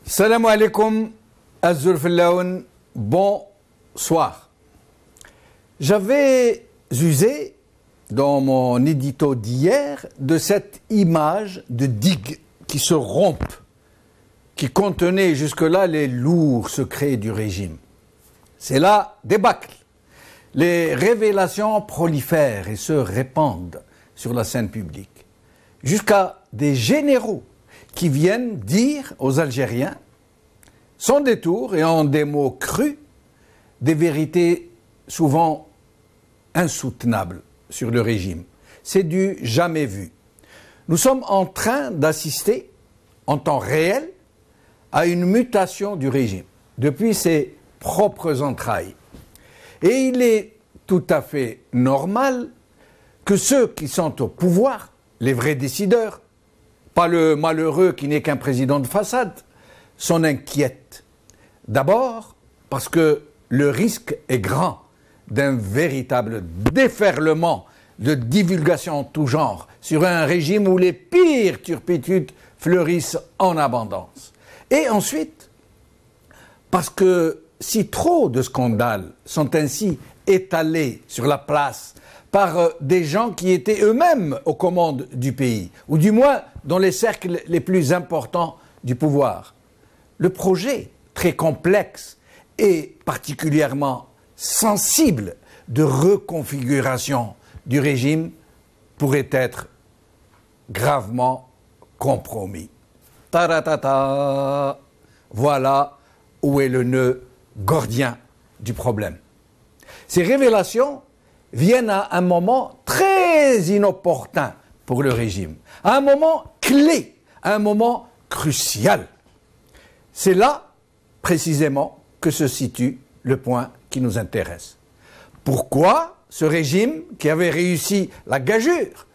Salam alaikum, Azul Fillaoun, bonsoir. J'avais usé, dans mon édito d'hier, de cette image de digue qui se rompt, qui contenait jusque-là les lourds secrets du régime. C'est la débâcle. Les révélations prolifèrent et se répandent sur la scène publique, jusqu'à des généraux qui viennent dire aux Algériens, sans détour et en des mots crus, des vérités souvent insoutenables sur le régime. C'est du jamais vu. Nous sommes en train d'assister, en temps réel, à une mutation du régime, depuis ses propres entrailles. Et il est tout à fait normal que ceux qui sont au pouvoir, les vrais décideurs, pas le malheureux qui n'est qu'un président de façade, s'en inquiètent. D'abord parce que le risque est grand d'un véritable déferlement de divulgation en tout genre sur un régime où les pires turpitudes fleurissent en abondance. Et ensuite, parce que si trop de scandales sont ainsi étalés sur la place par des gens qui étaient eux-mêmes aux commandes du pays, ou du moins dans les cercles les plus importants du pouvoir, le projet très complexe et particulièrement sensible de reconfiguration du régime pourrait être gravement compromis. Taratata, voilà où est le nœud gordien du problème. Ces révélations viennent à un moment très inopportun pour le régime, à un moment clé, à un moment crucial. C'est là, précisément, que se situe le point qui nous intéresse. Pourquoi ce régime, qui avait réussi la gageure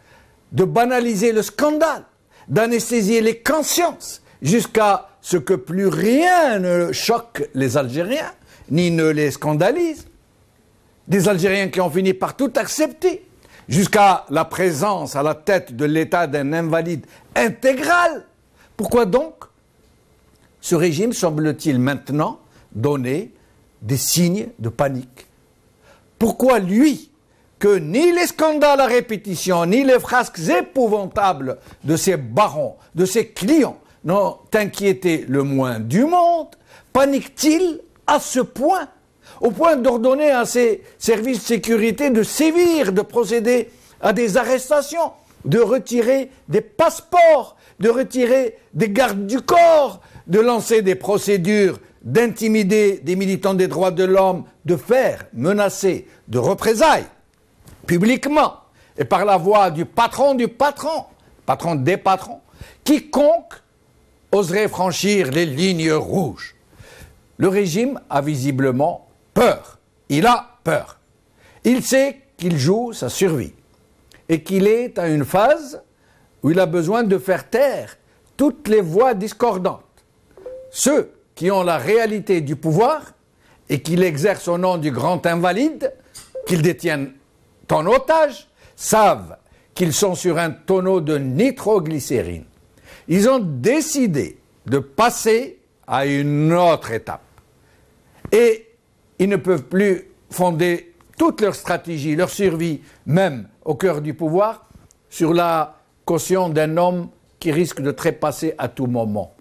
de banaliser le scandale, d'anesthésier les consciences, jusqu'à ce que plus rien ne choque les Algériens, ni ne les scandalise, des Algériens qui ont fini par tout accepter, jusqu'à la présence à la tête de l'État d'un invalide intégral. Pourquoi donc ce régime semble-t-il maintenant donner des signes de panique? Pourquoi lui, que ni les scandales à répétition, ni les frasques épouvantables de ses barons, de ses clients, n'ont inquiété le moins du monde, panique-t-il à ce point, au point d'ordonner à ses services de sécurité de sévir, de procéder à des arrestations, de retirer des passeports, de retirer des gardes du corps, de lancer des procédures, d'intimider des militants des droits de l'homme, de faire menacer de représailles publiquement et par la voix du patron des patrons, quiconque oserait franchir les lignes rouges. Le régime a visiblement peur. Il a peur. Il sait qu'il joue sa survie et qu'il est à une phase où il a besoin de faire taire toutes les voix discordantes. Ceux qui ont la réalité du pouvoir et qui l'exercent au nom du grand invalide, qu'ils détiennent en otage, savent qu'ils sont sur un tonneau de nitroglycérine. Ils ont décidé de passer à une autre étape. Et ils ne peuvent plus fonder toute leur stratégie, leur survie, même au cœur du pouvoir, sur la caution d'un homme qui risque de trépasser à tout moment.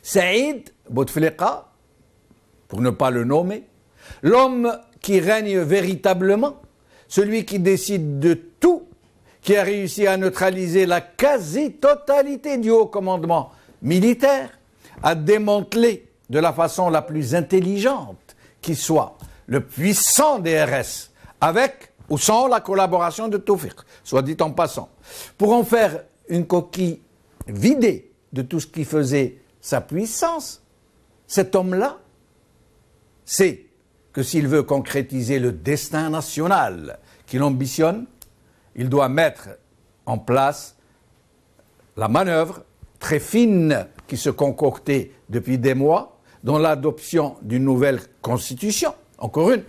Saïd Bouteflika, pour ne pas le nommer, l'homme qui règne véritablement, celui qui décide de tout, qui a réussi à neutraliser la quasi-totalité du haut commandement militaire, a démantelé de la façon la plus intelligente qui soit le puissant DRS, avec ou sans la collaboration de Tawfiq, soit dit en passant, pour en faire une coquille vidée de tout ce qui faisait sa puissance. Cet homme-là sait que s'il veut concrétiser le destin national qu'il ambitionne, il doit mettre en place la manœuvre très fine qui se concoctait depuis des mois dans l'adoption d'une nouvelle constitution, encore une,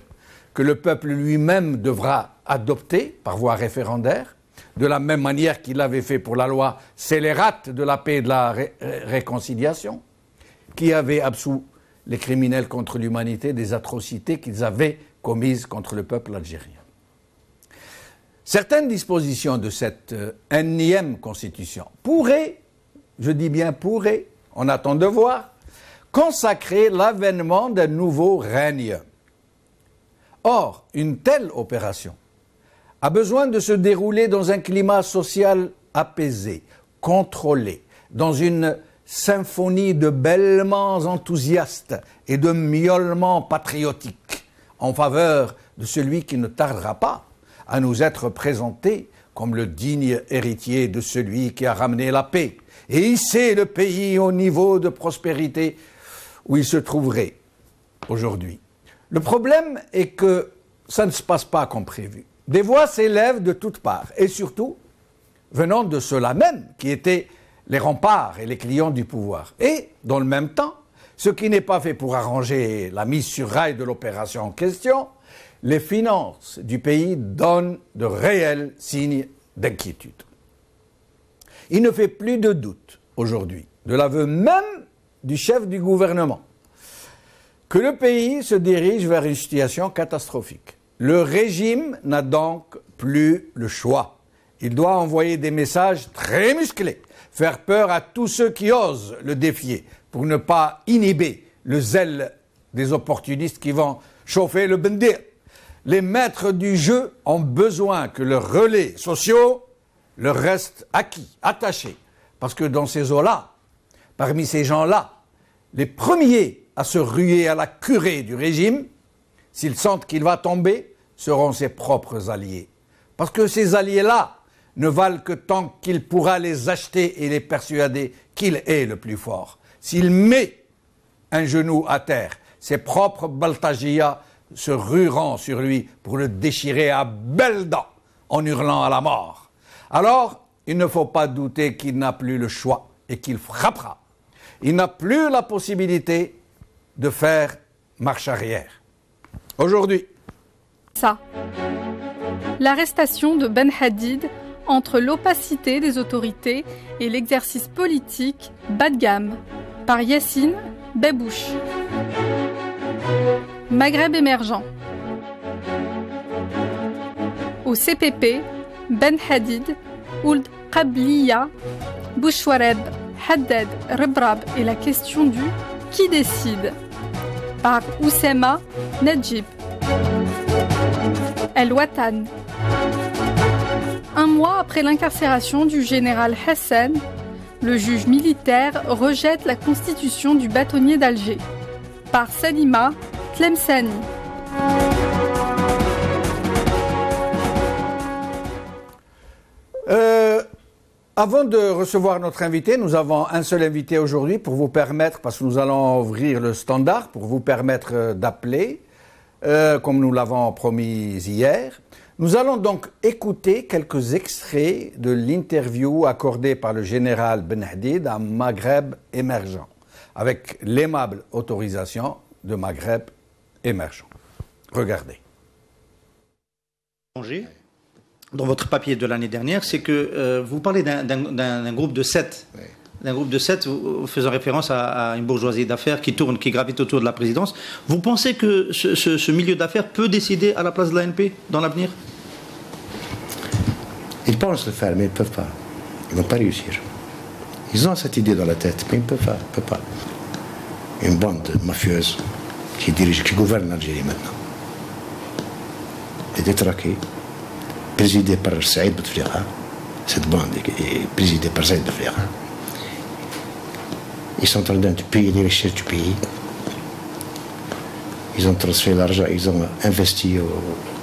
que le peuple lui-même devra adopter par voie référendaire, de la même manière qu'il l'avait fait pour la loi scélérate de la paix et de la réconciliation, qui avait absous les criminels contre l'humanité des atrocités qu'ils avaient commises contre le peuple algérien. Certaines dispositions de cette énième constitution pourraient, je dis bien pourraient, on attend de voir, consacrer l'avènement d'un nouveau règne. Or, une telle opération a besoin de se dérouler dans un climat social apaisé, contrôlé, dans une symphonie de bêlements enthousiastes et de miaulements patriotiques en faveur de celui qui ne tardera pas à nous être présenté comme le digne héritier de celui qui a ramené la paix et hissé le pays au niveau de prospérité où il se trouverait aujourd'hui. Le problème est que ça ne se passe pas comme prévu. Des voix s'élèvent de toutes parts, et surtout venant de ceux-là même qui étaient les remparts et les clients du pouvoir. Et, dans le même temps, ce qui n'est pas fait pour arranger la mise sur rail de l'opération en question, les finances du pays donnent de réels signes d'inquiétude. Il ne fait plus de doute aujourd'hui, de l'aveu même du chef du gouvernement, que le pays se dirige vers une situation catastrophique. Le régime n'a donc plus le choix. Il doit envoyer des messages très musclés, faire peur à tous ceux qui osent le défier, pour ne pas inhiber le zèle des opportunistes qui vont chauffer le bendir. Les maîtres du jeu ont besoin que leurs relais sociaux leur restent acquis, attachés, parce que dans ces eaux-là, parmi ces gens-là, les premiers à se ruer à la curée du régime, s'ils sentent qu'il va tomber, seront ses propres alliés. Parce que ces alliés-là ne valent que tant qu'il pourra les acheter et les persuader qu'il est le plus fort. S'il met un genou à terre, ses propres Baltagia se rueront sur lui pour le déchirer à belles dents en hurlant à la mort. Alors, il ne faut pas douter qu'il n'a plus le choix et qu'il frappera. Il n'a plus la possibilité de faire marche arrière. Aujourd'hui, l'arrestation de Ben Hadid entre l'opacité des autorités et l'exercice politique bas de gamme par Yassine Bebouch. Maghreb émergent. Au CPP, Ben Hadid, Ould Qabliya, Bouchouareb, Haddad, Rebrab et la question du qui décide par Oussema Nedjib. El Watan. Un mois après l'incarcération du général Hassan, le juge militaire rejette la constitution du bâtonnier d'Alger par Salima Tlemceni. Avant de recevoir notre invité, nous avons un seul invité aujourd'hui pour vous permettre, parce que nous allons ouvrir le standard, pour vous permettre d'appeler, comme nous l'avons promis hier. Nous allons donc écouter quelques extraits de l'interview accordée par le général Ben Hadid à Maghreb émergent, avec l'aimable autorisation de Maghreb émergent. Regardez. Dans votre papier de l'année dernière, c'est que vous parlez d'un groupe de 7. Oui. D'un groupe de 7, faisant référence à une bourgeoisie d'affaires qui tourne, qui gravite autour de la présidence. Vous pensez que ce milieu d'affaires peut décider à la place de l'ANP dans l'avenir? Ils pensent le faire, mais ils ne peuvent pas. Ils ne vont pas réussir. Ils ont cette idée dans la tête, mais ils ne peuvent pas. Ils peuvent pas. Une bande mafieuse qui gouverne l'Algérie maintenant. Des détraqués, présidée par Saïd Bouteflika. Cette bande est présidée par Saïd Bouteflika. Ils sont en train de payer les richesses du pays. Ils ont transféré l'argent, ils ont investi au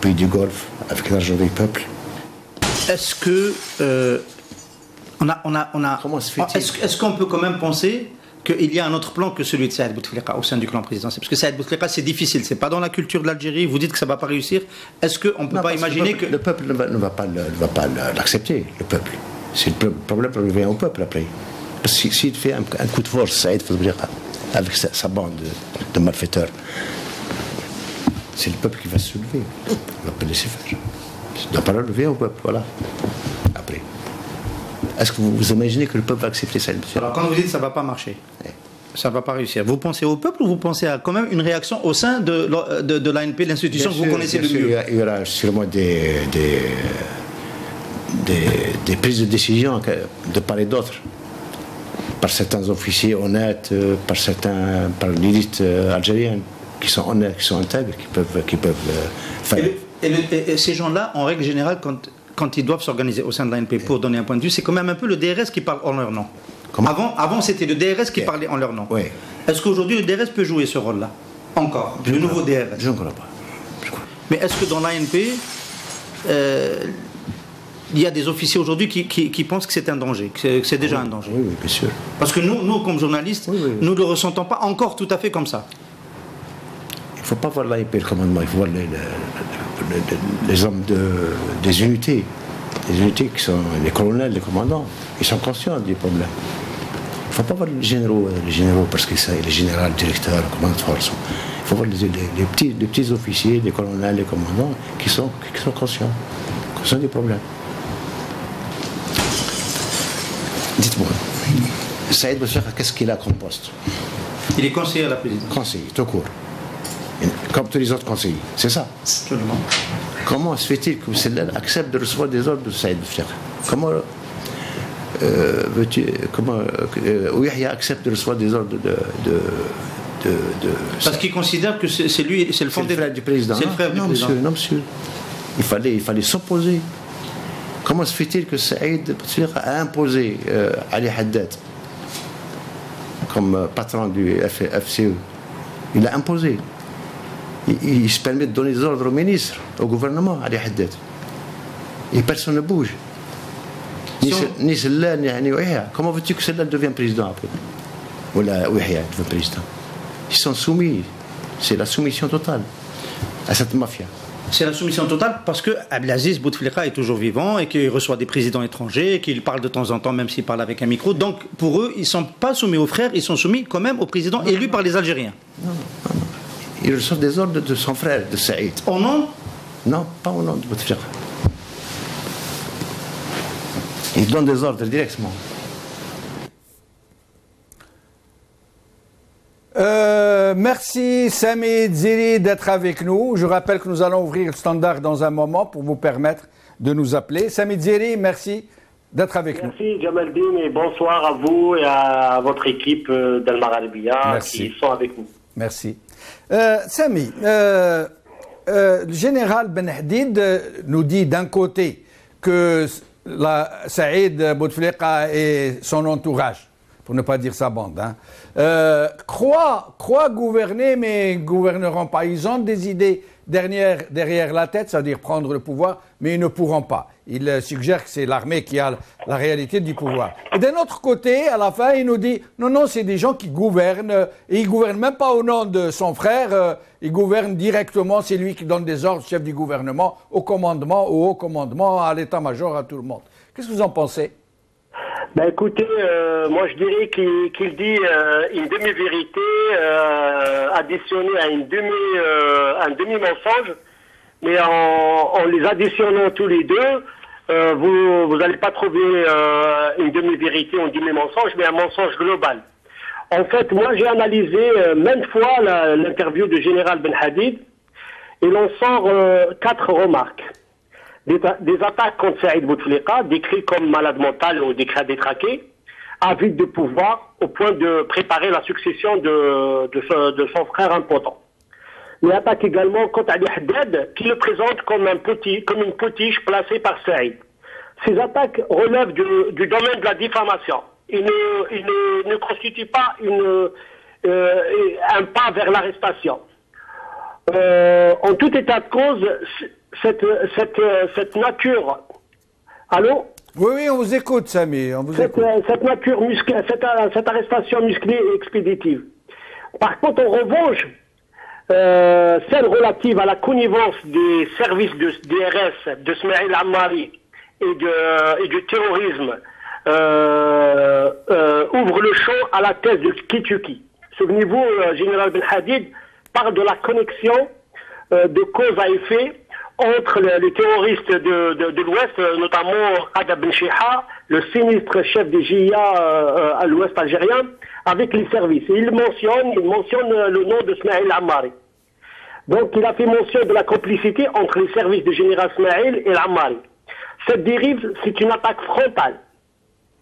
pays du Golfe avec l'argent du peuple. Est-ce que Comment se fait-il? Est-ce qu'on peut quand même penser qu'il y a un autre plan que celui de Saïd Bouteflika au sein du clan présidentiel? Parce que Saïd Bouteflika, c'est difficile, c'est pas dans la culture de l'Algérie. Vous dites que ça va pas réussir. Est-ce qu'on ne peut pas imaginer que le peuple ne va pas l'accepter? Le peuple, c'est le problème revient au peuple après. S'il fait un coup de force, Saïd Bouteflika, avec sa bande de malfaiteurs, c'est le peuple qui va se soulever. Il ne va pas laisser faire. La parole revient au peuple, voilà. Après. Est-ce que vous imaginez que le peuple va accepter ça? Alors quand vous dites que ça ne va pas marcher, Ça ne va pas réussir. Vous pensez au peuple ou vous pensez à quand même une réaction au sein de l'ANP, l'institution que vous connaissez le mieux? Il y aura sûrement des prises de décision de part et d'autre, par certains officiers honnêtes, par l'élite algérienne, qui sont honnêtes, qui sont intègres, qui peuvent faire. Et ces gens-là, en règle générale, quand ils doivent s'organiser au sein de l'ANP pour donner un point de vue, c'est quand même un peu le DRS qui parle en leur nom. Avant c'était le DRS qui parlait en leur nom. Oui. Est-ce qu'aujourd'hui le DRS peut jouer ce rôle-là? Encore, le nouveau DRS? Je ne crois pas. Mais est-ce que dans l'ANP, il y a des officiers aujourd'hui qui pensent que c'est un danger, que c'est déjà un danger? Oui, bien sûr. Parce que nous comme journalistes, nous ne le ressentons pas encore tout à fait comme ça. Il ne faut pas voir l'ANP, le commandement, il faut voir les hommes des unités. Les unités qui sont les colonels, les commandants, ils sont conscients du problème. Il ne faut pas voir les généraux parce que c'est les généraux, le directeur, le commandant de force. Il faut voir les petits officiers, les colonels, les commandants qui sont conscients du problème. Dites-moi, Saïd Bouteflika, qu'est-ce qu'il a comme poste? Il est conseiller à la présidence. Conseiller, tout court. Comme tous les autres conseillers, c'est ça? Absolument. Comment se fait-il que Sellal accepte de recevoir des ordres de Saïd Bouteflika? Comment Ouihia accepte de recevoir des ordres de Parce qu'il considère que c'est lui, c'est le frère du président. C'est le frère du président. Non, monsieur. Il fallait s'opposer. Comment se fait-il que Saïd Bouteflika a imposé Ali Haddad comme patron du FCE? Il l'a imposé. Il se permet de donner des ordres au ministre, au gouvernement, Ali Haddad. Et personne ne bouge. Ni Sellal, ni Ouihia. Comment veux-tu que Sellal devienne président après? Ou Ouihia devient président? Ils sont soumis. C'est la soumission totale à cette mafia. C'est la soumission totale parce que Abdelaziz Bouteflika est toujours vivant et qu'il reçoit des présidents étrangers et qu'il parle de temps en temps, même s'il parle avec un micro. Donc, pour eux, ils ne sont pas soumis aux frères, ils sont soumis quand même au président élu par les Algériens. Non. Il reçoit des ordres de son frère, de Saïd. Au nom? Non, pas au nom de Bouteflika. Il donne des ordres directement. Merci Sami Dziri d'être avec nous. Je rappelle que nous allons ouvrir le standard dans un moment pour vous permettre de nous appeler. Sami Dziri, merci d'être avec nous. Merci Jamaldine et bonsoir à vous et à votre équipe d'Al Magharibiya qui sont avec nous. Merci. Sami, le général Ben Hadid nous dit d'un côté que Saïd Bouteflika et son entourage, pour ne pas dire sa bande, croient gouverner mais ne gouverneront pas. Ils ont des idées derrière la tête, c'est-à-dire prendre le pouvoir, mais ils ne pourront pas. Il suggère que c'est l'armée qui a la réalité du pouvoir. Et d'un autre côté, à la fin, il nous dit non, c'est des gens qui gouvernent, et ils ne gouvernent même pas au nom de son frère, ils gouvernent directement, c'est lui qui donne des ordres, chef du gouvernement, au haut commandement, à l'état-major, à tout le monde. Qu'est-ce que vous en pensez? Ben écoutez, moi je dirais qu'il dit une demi-vérité additionnée à un demi-mensonge, mais en les additionnant tous les deux, vous n'allez pas trouver une demi-vérité ou un demi-mensonge, mais un mensonge global. En fait, moi j'ai analysé maintes fois l'interview du général Ben Hadid, et l'on sort 4 remarques. Des attaques contre Saïd Bouteflika, décrit comme malade mental ou détraqué, avide de pouvoir, au point de préparer la succession de son frère impotent. Mais attaque également contre Ali Haddad, qui le présente comme une potiche placée par Saïd. Ces attaques relèvent du domaine de la diffamation. Il ne constitue pas un pas vers l'arrestation. En tout état de cause, cette nature. Allô? Oui, on vous écoute, Sami. Cette nature musclée, cette arrestation musclée et expéditive. Par contre, en revanche, celle relative à la connivence des services de DRS, de Smaïl Ammari et du terrorisme ouvre le champ à la thèse de Kitchuki. Souvenez-vous, général Ben Hadid parle de la connexion de cause à effet entre les terroristes de l'Ouest, notamment Adab Ben Shiha le sinistre chef des JIA à l'ouest algérien, avec les services. Et il mentionne le nom de Smaïl Ammari. Donc il a fait mention de la complicité entre les services du général Smaïl et l'Ammari. Cette dérive, c'est une attaque frontale.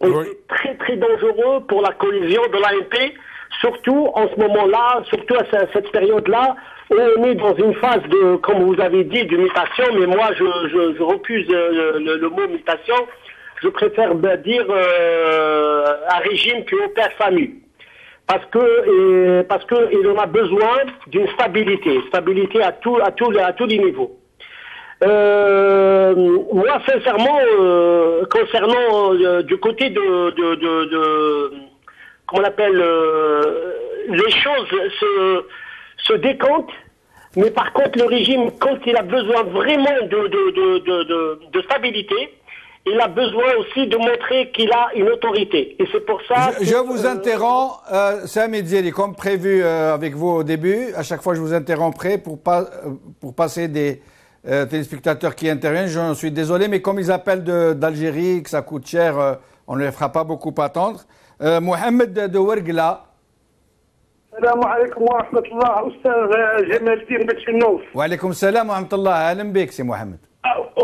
Et c'est très très dangereux pour la cohésion de l'ANP, surtout en ce moment-là, surtout à cette période-là, où on est dans une phase de, comme vous avez dit, de mutation, mais moi je refuse le mot mutation, je préfère dire un régime qui opère famille. Parce que il en a besoin d'une stabilité à tous les niveaux. Moi, sincèrement, concernant du côté de comment on appelle, les choses se décantent, mais par contre, le régime, quand il a besoin vraiment de stabilité, il a besoin aussi de montrer qu'il a une autorité. Et c'est pour ça je vous interromps, Sami Djeri, comme prévu avec vous au début. À chaque fois, je vous interromprai pour passer des téléspectateurs qui interviennent. Je suis désolé, mais comme ils appellent d'Algérie, que ça coûte cher, on ne les fera pas beaucoup attendre. Mohamed de Ouergla. السلام عليكم ورحمة الله أستاذ جمال الدين بتشنوف. وعليكم السلام ورحمة الله. أهلا بك سي محمد.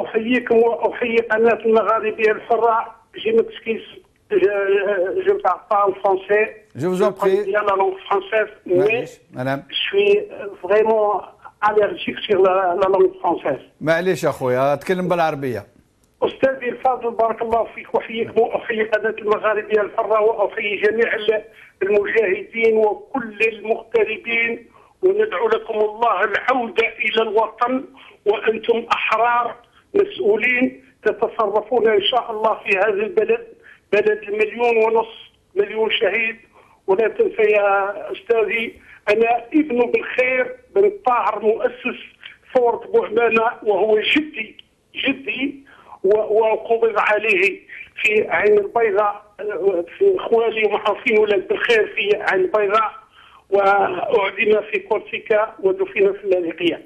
أحييكم وأحيي قناة المغاربية الحرة. جي مكسكيس je ne parle pas en français. Je vous en prie. Bien la langue française, mais je suis vraiment allergique sur la langue française. معليش أخويا أتكلم بالعربية. أستاذي الفاضل بارك الله فيك وأحييكم وأحيي قناة المغاربية الحرة وأحيي جميع المجاهدين وكل المغتربين وندعو لكم الله العودة إلى الوطن وأنتم أحرار مسؤولين تتصرفون إن شاء الله في هذا البلد بلد 1.5 مليون شهيد. ولا تنسى يا أستاذي أنا ابن بالخير بن طاهر مؤسس ثورة بوعمانة وهو جدي وقبض عليه في عين البيضاء في خوالي ومعروفين ولاد بالخير في عين البيضاء وأعدم في كورسيكا ودفن في اللاذقية.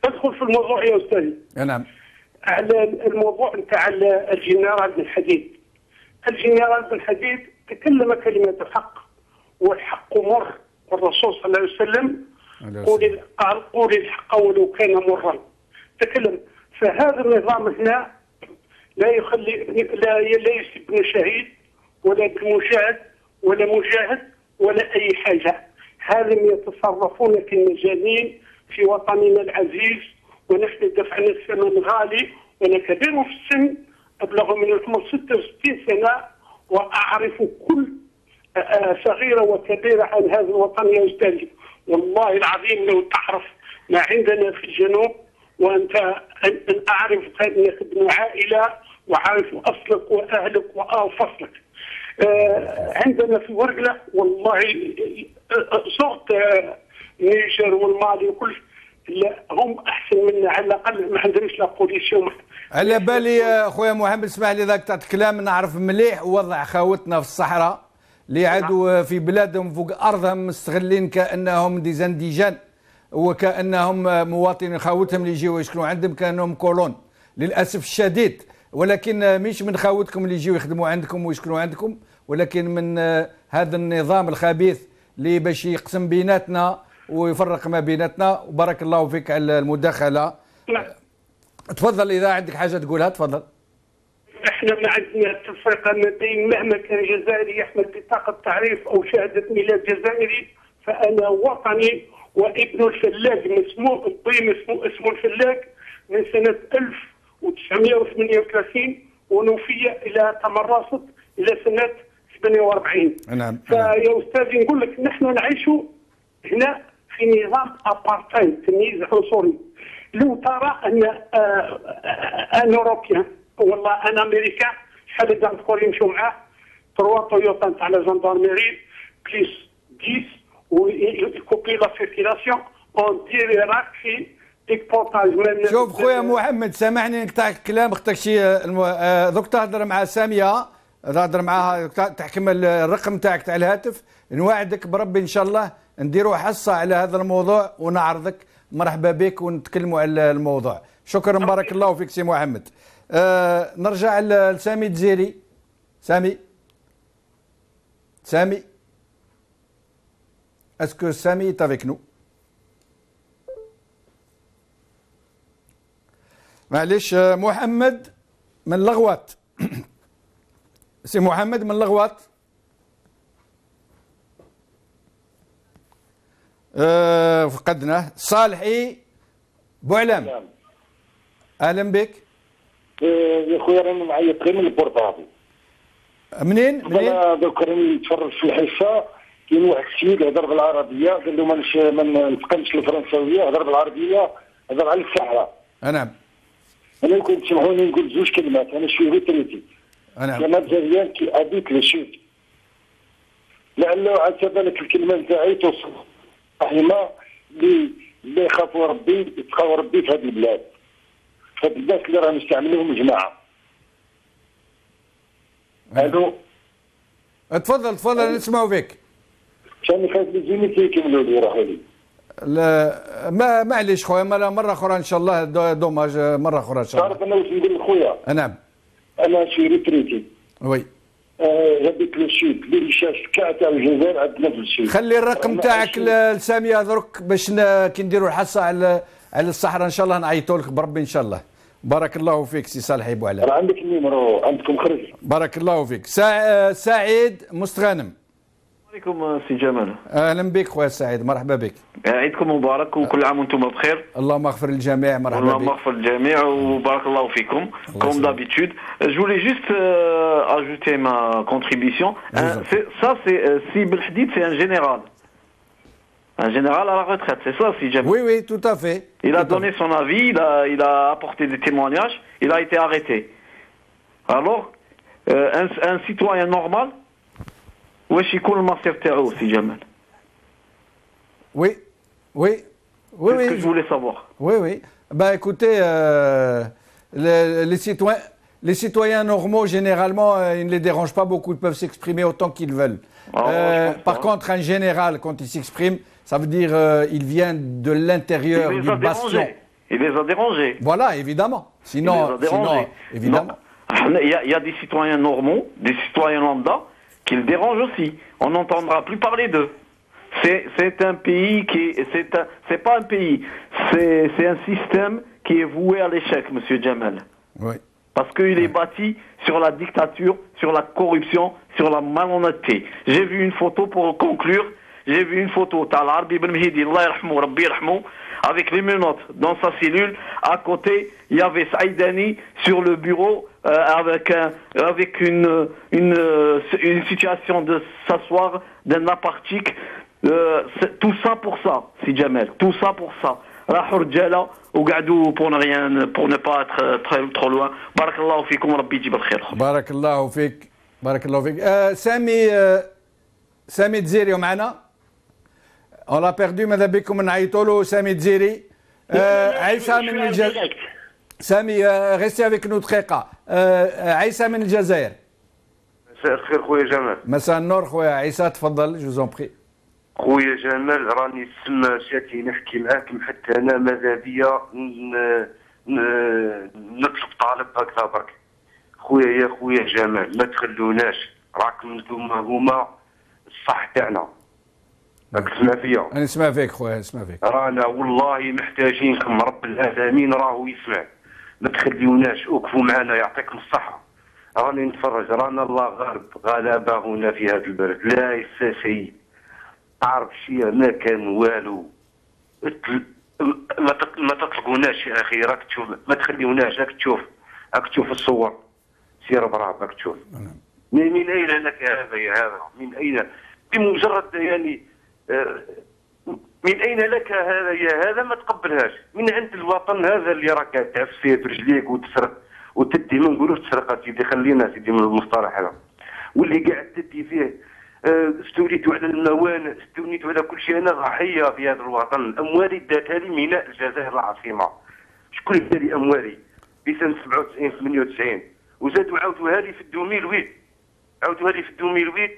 أدخل في الموضوع يا أستاذي. نعم. على الموضوع نتاع الجنرال بن حديد. الجنرال بن حديد تكلم كلمة الحق والحق مر والرسول صلى الله عليه وسلم قال قولي الحق ولو كان مرا. تكلم. فهذا النظام هنا لا يسب ابن شهيد ولا ابن مشاهد ولا مجاهد ولا أي حاجة. هذم يتصرفون كالمجانين في وطننا العزيز ونحن دفعنا الثمن غالي. وأنا كبير في السن أبلغ من 66 سنة وأعرف كل صغيرة وكبيرة عن هذا الوطن يا أستاذي. والله العظيم لو تعرف ما عندنا في الجنوب وأنت أعرف أنك ابن عائلة وعارف أصلك وأهلك وفصلك. عندنا في ورقلة والله صوت نيجر والمالي وكل هم أحسن منا على الأقل ما عندناش لا بوليسيون. على بالي أخويا محمد اسمح لي ذاك تاع الكلام نعرف مليح وضع خاوتنا في الصحراء اللي عادوا في بلادهم فوق أرضهم مستغلين كأنهم ديزانديجان وكأنهم مواطنين خاوتهم اللي يجيو يسكنوا عندهم كأنهم كولون للأسف الشديد. ولكن مش من خاوتكم اللي يجيو يخدموا عندكم ويسكنوا عندكم ولكن من هذا النظام الخبيث اللي باش يقسم بيناتنا ويفرق ما بيناتنا. وبارك الله فيك على المداخلة. تفضل إذا عندك حاجة تقولها تفضل. احنا ما عندنا تفرقة ما بين مهما كان جزائري يحمل بطاقة تعريف أو شهادة ميلاد جزائري فأنا وطني وابن الفلاق مسموع اسمه الفلاق من سنة 1938 ونوفي إلى تمرست إلى سنة 48. نعم. فيا أستاذي نقول لك نحن نعيش هنا في نظام أبارتايد تمييز عنصري. لو ترى أن أنا أوروبيان والله أنا أمريكا شحال هذا الكل يمشوا معاه 3 طويوتا تاع لا جاندارميري بليس 10 ويكوبي لا سيركيلاسيون اون ديري راك في ديكبورتاج. شوف خويا محمد سامحني نقطع الكلام اختك شي دوك تهضر مع ساميه تهضر معاها تحكم الرقم تاعك تاع الهاتف. نوعدك بربي ان شاء الله نديروا حصه على هذا الموضوع ونعرضك. مرحبا بك ونتكلموا على الموضوع. شكرا بارك الله فيك سي محمد. نرجع لسامي الجزيري. Samy. Samy. Est-ce que Samy est avec nous? معليش محمد من لغوات. سي محمد من لغوات. فقدناه. صالحي بوعلام. اهلا بك. يا خويا راني معيط غير من البورطابل. منين؟ دوك راني نتفرج في الحصه كاين واحد السيد هضر بالعربيه قال له ما نتقنش الفرنساويه هضر بالعربيه هضر على الصحراء. نعم. انا كنت تسمحوني نقول زوج كلمات انا شوي ريتريتي. نعم. كما مزيان كي ابيت لو لعله عاد بالك الكلمه نتاعي توصل رحمه اللي يخافوا ربي يتقوا ربي في هذه البلاد. هاد الناس اللي راهم يستعملوهم جماعه. الو. تفضل نسمعوا فيك. كان فات لي زيني كيكملوا لي راحوا لي. لا معليش خويا مرة أخرى إن شاء الله دوماج مرة أخرى إن شاء الله. تعرف أنا واش نقول لخويا؟ نعم. أنا شي ريتريتي. وي. هذيك لو سود اللي شاف كاع تاع الجزائر عندنا في السود. خلي الرقم تاعك لسامية درك باش كي نديروا الحصة على الصحراء إن شاء الله نعيطوا لك بربي إن شاء الله. بارك الله فيك سي صالحي بوعلام. راه عندك النيمرو عندكم خرج. بارك الله فيك. سعيد مستغانم. عليكم سي جمال. اهلا بك خويا سعيد مرحبا بك. عيدكم مبارك وكل عام وانتم بخير. اللهم اغفر للجميع مرحبا بك. اللهم اغفر للجميع وبارك الله فيكم. Comme d'habitude, je voulais juste ajouter ma contribution. Ça c'est si Belhadid c'est un général. Un général à la retraite, c'est ça si Jamal. Oui, tout à fait. Il a donné son avis, il a apporté des témoignages, il a été arrêté. Alors un citoyen normal واش يكون المصير تاعو سي جمال؟ Oui. C'est ce que je voulais savoir. Oui. Bah écoutez, les citoyens normaux, généralement, ils ne les dérangent pas beaucoup, ils peuvent s'exprimer autant qu'ils veulent. Par contre, un général, quand il s'exprime, ça veut dire il vient de l'intérieur du bastion. Il les a dérangés. Voilà, évidemment. Sinon, évidemment. Il y a des citoyens normaux, des citoyens lambda, qui le dérangent aussi. On n'entendra plus parler d'eux. C'est un pays qui c'est pas un pays, c'est un système qui est voué à l'échec, monsieur Jamal. Oui. Parce qu'il est bâti sur la dictature, sur la corruption, sur la malhonnêteté. J'ai vu une photo pour conclure. J'ai vu une photo d'Al-Arbi Ben Mehdi, Allah yarhamou, Rabbi yarhamou, avec les menottes dans sa cellule. À côté, il y avait Saïdani sur le bureau avec une situation de s'asseoir d'un apartheid. Tout ça pour ça, si Jamel. Tout ça pour ça. راحوا رجاله وقعدوا pour ne pas être trop loin. بارك الله فيكم وربي يجيب الخير. بارك الله فيك. سامي دزيري معنا. On l'a perdu ماذا بكم نعيطوا له سامي دزيري. عيسى من الجزائر. سامي restez avec nous دقيقة. عيسى من الجزائر. مساء الخير خويا جمال. مساء النور خويا عيسى تفضل جو زون بري. خويا جمال راني تسمى شاتي نحكي معاكم حتى انا ماذا بيا نطلب طالب هكذا برك. خويا جمال ما تخلوناش راكم نتوما هما الصح تاعنا. راك تسمع فيا؟ انا نسمع فيك خويا نسمع فيك. رانا والله محتاجينكم رب العالمين راهو يسمع. ما تخليوناش وقفوا معنا يعطيكم الصحة. راني نتفرج رانا الله غالب غلبة هنا في هذا البلد لا يساسي تعرف شيء ما كان والو. ما تطلقوناش يا اخي راك تشوف ما تخليوناش راك تشوف الصور سير براب راك تشوف. من اين لك هذا يا هذا من اين بمجرد يعني من اين لك هذا يا هذا ما تقبلهاش من عند الوطن هذا اللي راك تعف فيه برجليك وتسرق وتدي ما نقولوش تسرق سيدي خلينا سيدي من المصطلح هذا واللي قاعد تدي فيه استوليت على الموانئ استوليت على كل شيء انا ضحيه في هذا الوطن اموالي داتها لي ميناء الجزائر العاصمه شكون ادى لي اموالي في سنه 97 98 وزادوا عاودوها لي في 2008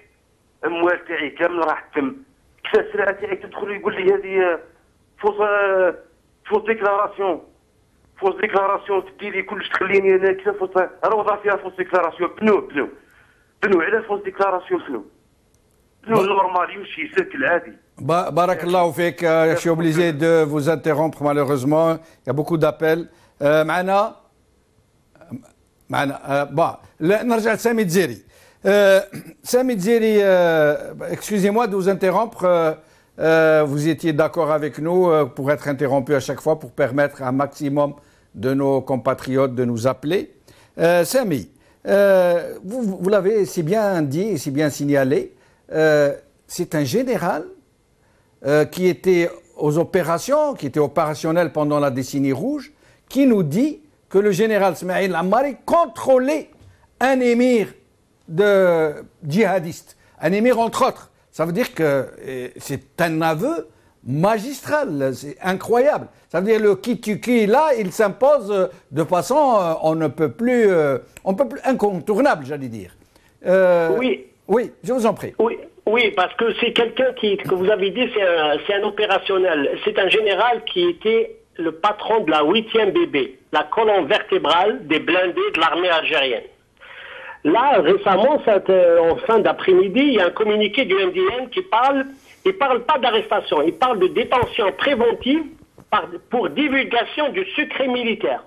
اموال تاعي كامل راح تم كيفاش السلعه تاعي تدخل يقول لي هذه فوز ديكلاراسيون تدي لي كلش تخليني انا كيفاش راه وضع فيها فوز ديكلاراسيون بنو شنو على فوز ديكلاراسيون شنو نورمال يمشي يسكل عادي. بارك الله فيك. Je suis obligé de vous interrompre malheureusement. Il y a beaucoup d'appels. معنا نرجع لسامي الجزيري. Sami Djeri, excusez-moi de vous interrompre. Vous étiez d'accord avec nous pour être interrompu à chaque fois pour permettre à un maximum de nos compatriotes de nous appeler. Sami, vous l'avez si bien dit et si bien signalé, c'est un général qui était aux opérations, qui était opérationnel pendant la décennie rouge, qui nous dit que le général Smaïl Ammari contrôlait un émir de djihadistes, un émir entre autres. Ça veut dire que c'est un aveu magistral, c'est incroyable. Ça veut dire le qui là, il s'impose de façon on ne peut plus incontournable, j'allais dire. Oui. Oui, je vous en prie. Oui, parce que c'est quelqu'un que vous avez dit, c'est un opérationnel. C'est un général qui était le patron de la 8e BB, la colonne vertébrale des blindés de l'armée algérienne. Là, récemment, en fin d'après-midi, il y a un communiqué du MDN qui il parle pas d'arrestation, il parle de détention préventive pour divulgation du secret militaire.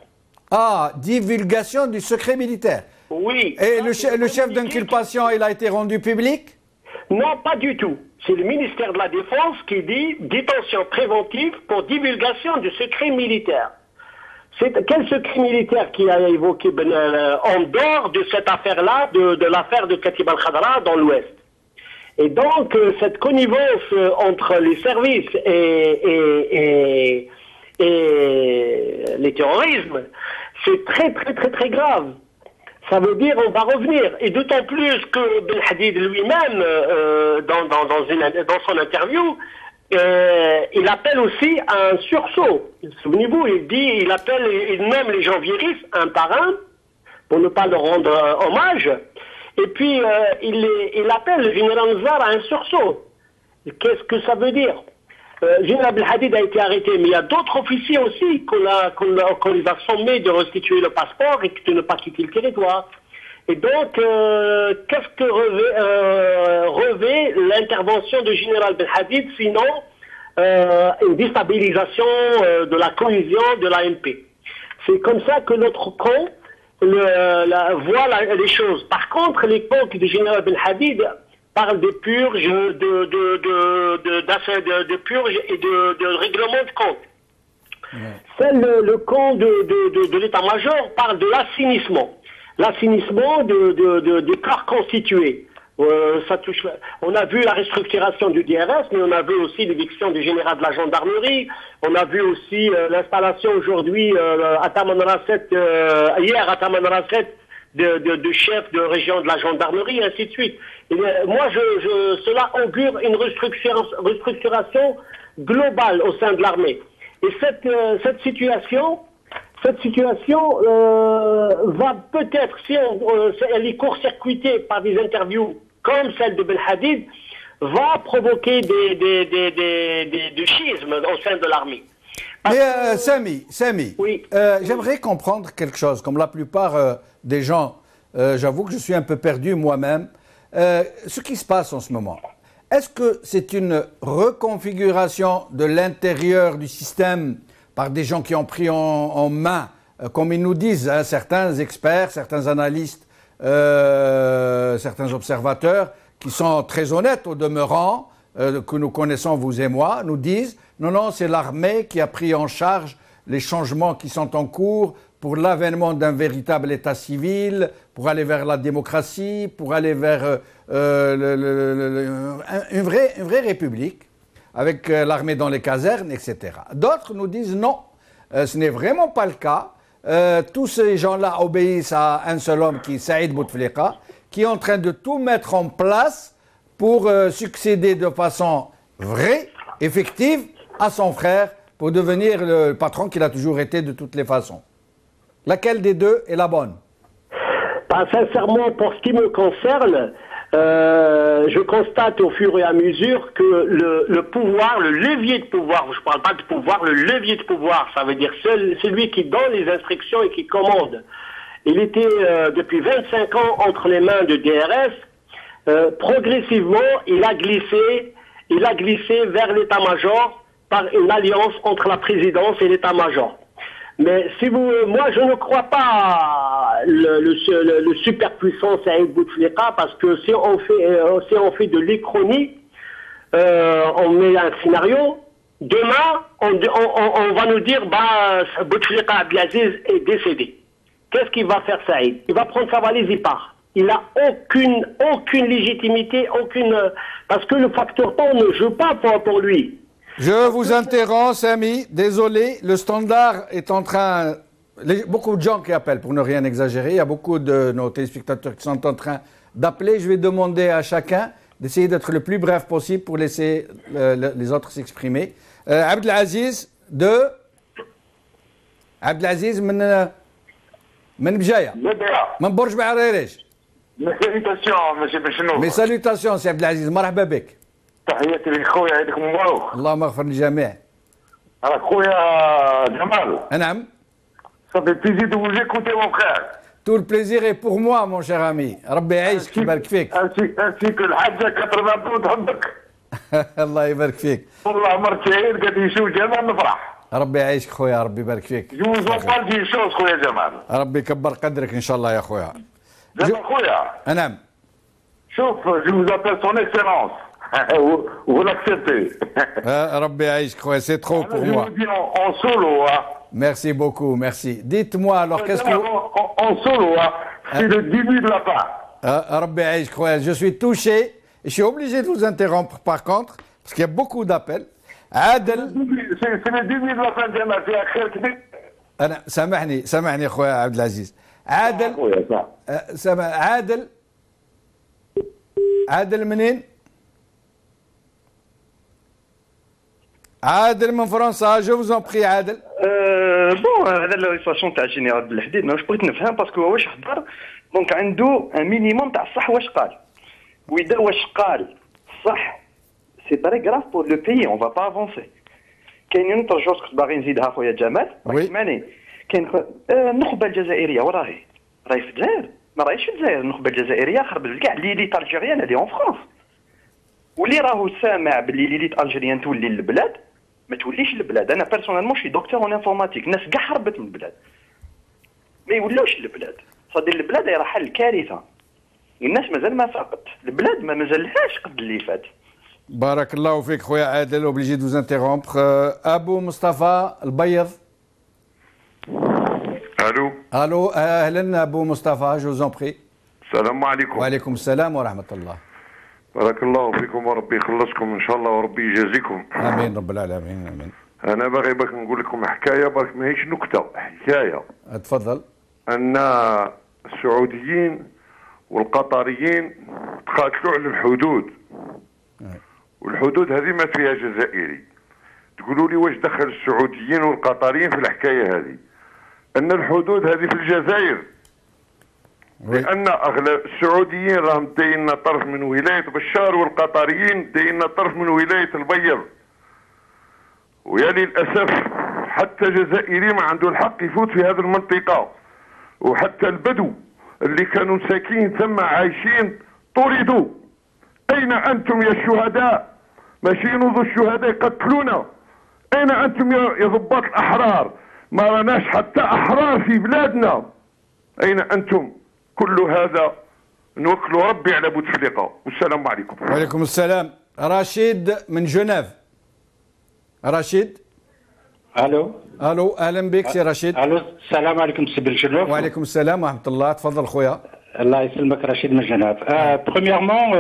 Ah, divulgation du secret militaire. Oui. Et le chef d'inculpation, il a été rendu public? Non, pas du tout. C'est le ministère de la Défense qui dit détention préventive pour divulgation du secret militaire. C'est quel secret militaire qui a évoqué en dehors de cette affaire-là, de l'affaire de Katib al-Khadra dans l'Ouest. Et donc, cette connivence entre les services et les terrorismes, c'est très, très, très, très grave. Ça veut dire on va revenir. Et d'autant plus que Ben Hadid lui-même, dans son interview, il appelle aussi à un sursaut. Souvenez-vous, il nomme les gens viris un par un, pour ne pas leur rendre hommage. Et puis, il appelle le général Nzar à un sursaut. Qu'est-ce que ça veut dire? Général Belhadid a été arrêté, mais il y a d'autres officiers aussi qu'on les a sommés de restituer le passeport et de ne pas quitter le territoire. Et donc, qu'est-ce que revêt l'intervention de Général Belhadid, sinon une déstabilisation de la cohésion de l'ANP. C'est comme ça que notre camp voit les choses. Par contre, l'époque du Général Belhadid parle des purges, de purges et de règlement de compte. Le camp de l'état-major parle de l'assainissement. L'assainissement des corps constitués. On a vu la restructuration du DRS, mais on a vu aussi l'éviction du général de la gendarmerie. On a vu aussi l'installation aujourd'hui à Tamanrasset, hier à Tamanrasset, de chefs de région de la gendarmerie, et ainsi de suite. Et moi, cela augure une restructuration globale au sein de l'armée. Et cette situation va peut-être, si elle est court-circuitée par des interviews comme celle de Belhadid, va provoquer des schismes au sein de l'armée. Mais Sami, oui. J'aimerais comprendre quelque chose. Comme la plupart des gens, j'avoue que je suis un peu perdu moi-même. Ce qui se passe en ce moment, est-ce que c'est une reconfiguration de l'intérieur du système par des gens qui ont pris en main, comme ils nous disent, certains experts, certains analystes, certains observateurs, qui sont très honnêtes au demeurant, que nous connaissons, vous et moi, nous disent non, c'est l'armée qui a pris en charge les changements qui sont en cours pour l'avènement d'un véritable État civil, pour aller vers la démocratie, pour aller vers une vraie république, avec l'armée dans les casernes, etc. D'autres nous disent non, ce n'est vraiment pas le cas. Tous ces gens-là obéissent à un seul homme qui est Saïd Bouteflika, qui est en train de tout mettre en place pour succéder de façon vraie, effective, à son frère, pour devenir le patron qu'il a toujours été de toutes les façons. Laquelle des deux est la bonne? Sincèrement, pour ce qui me concerne, je constate au fur et à mesure que le pouvoir, le levier de pouvoir, je ne parle pas de pouvoir, le levier de pouvoir, ça veut dire celui qui donne les instructions et qui commande. Il était depuis 25 ans entre les mains de DRS, progressivement, il a glissé vers l'état-major par une alliance entre la présidence et l'état-major. Mais moi, je ne crois pas le superpuissant Saïd Bouteflika, parce que si on fait de l'ichronie, on met un scénario. Demain, on va nous dire, Bouteflika Abdelaziz est décédé. Qu'est-ce qu'il va faire, Saïd? Il va prendre sa valise, il part. Il n'a aucune légitimité, parce que le facteur temps ne joue pas pour lui. Je vous interromps, Samy. Désolé, le standard est en train... Beaucoup de gens qui appellent, pour ne rien exagérer. Il y a beaucoup de nos téléspectateurs qui sont en train d'appeler. Je vais demander à chacun d'essayer d'être le plus bref possible pour laisser les autres s'exprimer. Abdelaziz Abdelaziz من بجاية من برج بعريريش. Mes salutations, c'est Abdelaziz. مرحبا بك. تحياتي لك خويا، عيدكم مبروك. اللهم اغفر للجميع. راك خويا جمال. نعم. Ça fait plaisir de vous écouter mon frère. Tout le plaisir est pour moi mon cher ami. ربي يعيشك يبارك فيك. ainsi que الحاجة 82 تحبك. الله يبارك فيك. والله مرت عيد قد يشوف جمال نفرح. ربي يعيشك خويا، ربي يبارك فيك. Je vous en parle d'une chose خويا جمال. ربي يكبر قدرك ان شاء الله يا خويا. جمال خويا. نعم. شوف je vous appelle son excellence. Vous l'acceptez. ربي يعيشك خويا, c'est trop pour moi. Je vous dis en solo. Merci beaucoup, merci. Dites-moi alors, qu'est-ce que... En solo, c'est le début de la fin. ربي يعيشك خويا, je suis touché. Et je suis obligé de vous interrompre par contre, parce qu'il y a beaucoup d'appels. عادل. C'est le début de la fin جمال, فيها خير كبير. أنا سامحني خويا عبد العزيز. عادل منين؟ عادل من فرنسا, je vous en prie عادل. بون هذا لا ريستاسيون تاع الجنرال بالحديد انا واش بغيت نفهم باسكو هو واش حضر دونك عنده ان مينيموم تاع الصح واش قال واذا واش قال صح سي تري غراف بور لو بيي اون فا با افونسي. كاينين ترجوز كنت باغي نزيدها خويا جمال اسمعني كاين النخبه الجزائريه وراهي راهي في الجزائر ما راهيش في الجزائر. النخبه الجزائريه خربت كاع ليليت الجيريان هذه اون فرانس واللي راهو سامع باللي ليليت الجيريان تولي البلاد ما توليش البلاد. انا بيرسونيلمون شي دكتور اون انفورماتيك الناس كاع هربت من البلاد ما يولوش البلاد صدي البلاد راح حل الكارثه والناس مازال ما فاقت البلاد ما مازالهاش قد اللي فات. بارك الله فيك خويا عادل. اوبليجي دوز انترومبر. ابو مصطفى البيض. الو اهلا ابو مصطفى, جو زون بري. السلام عليكم. وعليكم السلام ورحمه الله. بارك الله فيكم وربي يخلصكم ان شاء الله وربي يجازيكم. امين رب العالمين امين. انا باغي نقول لكم حكايه برك ماهيش نكته, حكايه. تفضل. ان السعوديين والقطريين تقاتلوا على الحدود والحدود هذه ما فيها جزائري. تقولوا لي واش دخل السعوديين والقطريين في الحكايه هذه؟ ان الحدود هذه في الجزائر لأن أغلب السعوديين راهم دايرين طرف من ولاية بشار والقطريين دايرين طرف من ولاية البيض. ويا للأسف حتى جزائري ما عنده الحق يفوت في هذه المنطقة, وحتى البدو اللي كانوا ساكنين ثم عايشين طردوا. أين أنتم يا الشهداء؟ ماشي نوضوا الشهداء يقتلونا. أين أنتم يا ضباط الأحرار؟ ما راناش حتى أحرار في بلادنا. أين أنتم؟ كل هذا نوكل ربي على بوتفليقه. والسلام عليكم. وعليكم السلام. رشيد من جنيف. رشيد. الو اهلا بك سي رشيد. الو السلام عليكم سي بالجنوب. وعليكم السلام ورحمه الله. تفضل خويا. الله يسلمك. رشيد من جنيف. Premièrement,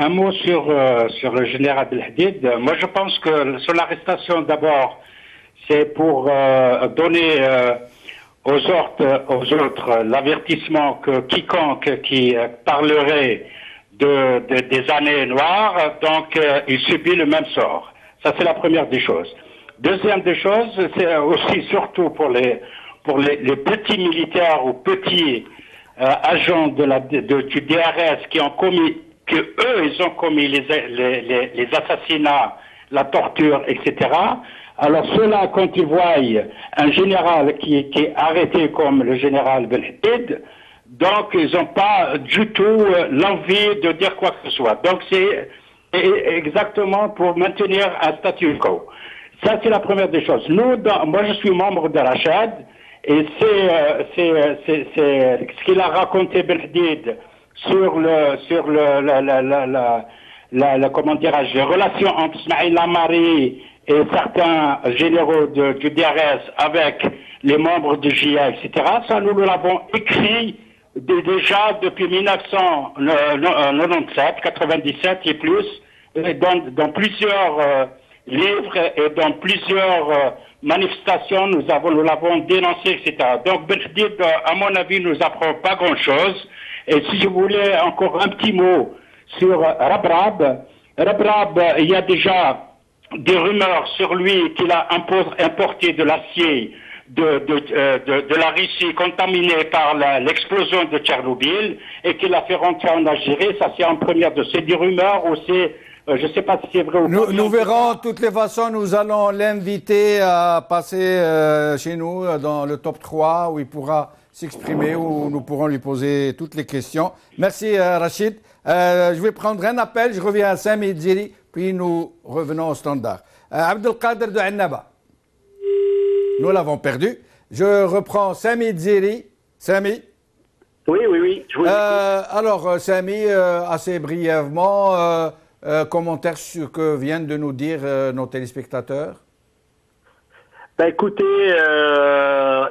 un mot sur le général Belhadid. Moi je pense que sur l'arrestation d'abord c'est pour donner aux autres l'avertissement que quiconque qui parlerait des années noires, donc il subit le même sort. Ça c'est la première des choses. Deuxième des choses, c'est aussi surtout pour les petits militaires ou petits agents du DRS qui ont commis, ils ont commis les assassinats, la torture, etc. Alors ceux-là, quand ils voient un général qui est arrêté comme le général Belhadid, Donc, ils n'ont pas du tout l'envie de dire quoi que ce soit. Donc, c'est exactement pour maintenir un statu quo. Ça, c'est la première des choses. Nous, moi, je suis membre de Rachad, et c'est ce qu'il a raconté Ben Hadid sur comment dirais-je, les relations entre Ismaïl Lamari et certains généraux du DRS avec les membres du JA, etc. Ça, nous l'avons écrit déjà depuis 1997, 97 et plus, dans plusieurs livres et dans plusieurs manifestations, nous l'avons dénoncé, etc. Donc, Ben Hadid, à mon avis, nous apprend pas grand-chose. Et si je voulais encore un petit mot sur Rabrab, il y a déjà des rumeurs sur lui qu'il a importé de l'acier de la Russie contaminée par l'explosion de Tchernobyl et qu'il a fait rentrer en Algérie. Ça, c'est en première de ces rumeurs ou c'est, je ne sais pas si c'est vrai ou pas. Nous verrons. De toutes les façons, nous allons l'inviter à passer chez nous dans le top 3 où il pourra s'exprimer, où nous pourrons lui poser toutes les questions. Merci Rachid. Je vais prendre un appel, je reviens à Sami Dziri, puis nous revenons au standard. Abdelkader de Annaba. Nous l'avons perdu. Je reprends Sami Dziri. Sami. Oui. Je vous alors, Sami, assez brièvement, commentaire sur ce que viennent de nous dire nos téléspectateurs. Écoutez,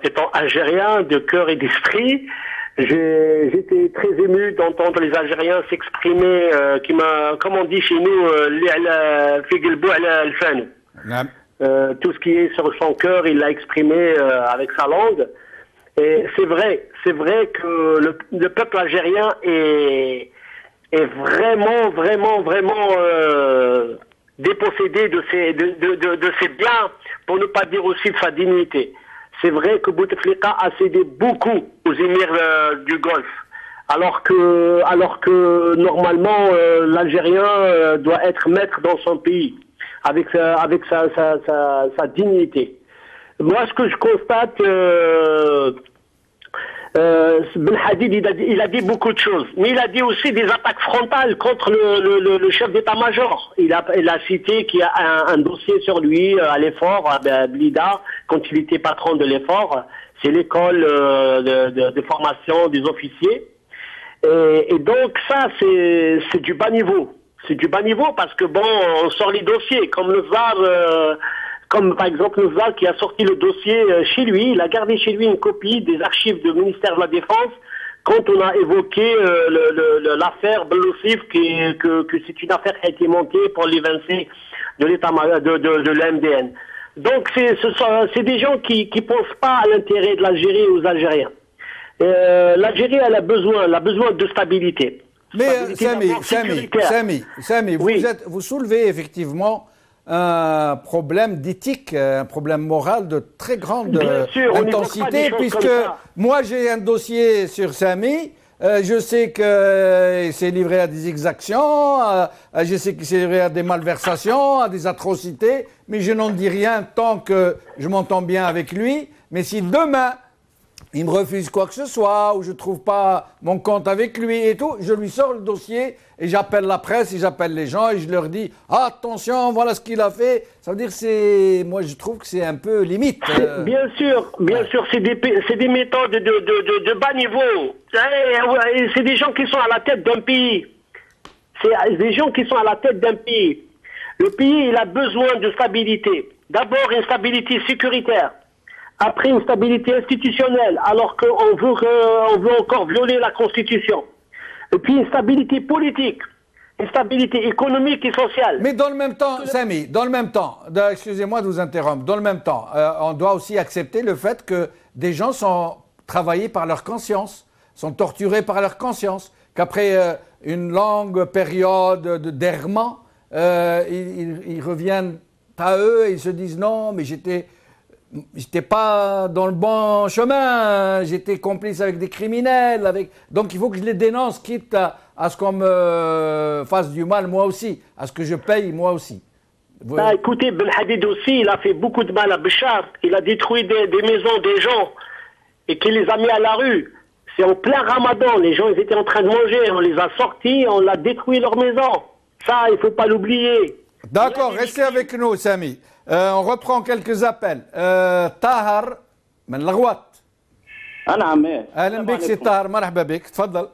étant algérien de cœur et d'esprit, j'étais très ému d'entendre les Algériens s'exprimer, comme on dit chez nous, tout ce qui est sur son cœur, il l'a exprimé avec sa langue. Et c'est vrai que le peuple algérien est vraiment dépossédé de ses biens, pour ne pas dire aussi de sa dignité. C'est vrai que Bouteflika a cédé beaucoup aux émirs du Golfe, alors que normalement l'Algérien doit être maître dans son pays, avec sa dignité. Moi, ce que je constate, Ben Hadid, il a dit beaucoup de choses, mais il a dit aussi des attaques frontales contre le chef d'état-major. Il a cité qu'il y a un dossier sur lui à l'effort, à Blida, quand il était patron de l'effort. C'est l'école de formation des officiers. Et donc ça, c'est du bas niveau. C'est du bas niveau parce que bon, on sort les dossiers, comme le VAR... Comme par exemple le VAR qui a sorti le dossier chez lui, il a gardé chez lui une copie des archives du ministère de la Défense quand on a évoqué l'affaire Beloussif, que c'est une affaire qui a été montée pour l'évincer de l'état de l'MDN. Donc c'est des gens qui pensent pas à l'intérêt de l'Algérie et aux Algériens. L'Algérie elle a besoin de stabilité. Mais Sami, oui. vous soulevez effectivement un problème d'éthique, un problème moral de très grande intensité, puisque moi j'ai un dossier sur Sami, je sais qu'il s'est livré à des exactions, je sais qu'il s'est livré à des malversations, à des atrocités, mais je n'en dis rien tant que je m'entends bien avec lui. Mais si demain il me refuse quoi que ce soit, ou je trouve pas mon compte avec lui et tout, je lui sors le dossier et j'appelle la presse et j'appelle les gens et je leur dis attention, voilà ce qu'il a fait. Ça veut dire moi je trouve que c'est un peu limite. Bien sûr, c'est des méthodes de bas niveau. C'est des gens qui sont à la tête d'un pays. C'est des gens qui sont à la tête d'un pays. Le pays, il a besoin de stabilité. D'abord une stabilité sécuritaire. Après une stabilité institutionnelle, alors qu'on veut encore violer la Constitution. Et puis une stabilité politique, une stabilité économique et sociale. Mais dans le même temps, Sami, excusez-moi de vous interrompre, dans le même temps, on doit aussi accepter le fait que des gens sont travaillés par leur conscience, sont torturés par leur conscience, qu'après une longue période d'errement, ils reviennent à eux et ils se disent non, mais j'étais pas dans le bon chemin, j'étais complice avec des criminels, donc il faut que je les dénonce, quitte à ce qu'on me fasse du mal moi aussi, à ce que je paye moi aussi. Écoutez, Ben Hadid aussi, il a fait beaucoup de mal à Béchar, il a détruit des maisons des gens et qu'il les a mis à la rue. C'est en plein ramadan, les gens ils étaient en train de manger, on les a sortis, on a détruit leur maison. Ça, il ne faut pas l'oublier. D'accord, restez avec nous, Sami. On reprend quelques appels. Tahar, من الغواط. نعم ايه. اهلا بك سي طاهر، مرحبا بك، تفضل.